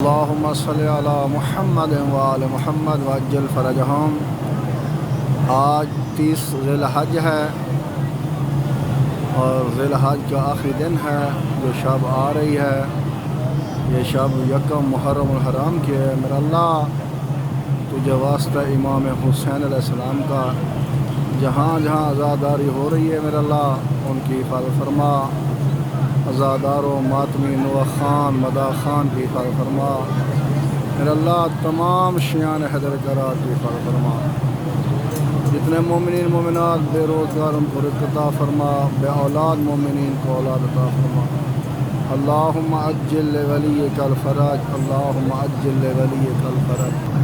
اللہم صلی علی محمد وآل محمد وعجل فرجہم۔ آج 30 ذی الحج ہے اور ذی الحج کا آخری دن ہے جو شب آ رہی ہے۔ یہ شب یکم محرم الحرام کی ہے۔ میرا اللہ تجھے واسطہ امام حسین علیہ السلام کا جہاں جہاں عزاداری ہو رہی ہے میرا اللہ ان کی حفاظت فرما۔ عزاداروں ماتمی نوح خان مدا خان کی حفاظت فرما میرا اللہ۔ تمام شیعان حیدر کرار کی حفاظت فرما۔ جتنے مومنین مومنات بے روزگار ان کو رزق عطا فرما، بے اولاد مومنین کو اولاد عطا فرما۔ اللہم عجل لولیک الفرج، اللہم عجل لولیک الفرج۔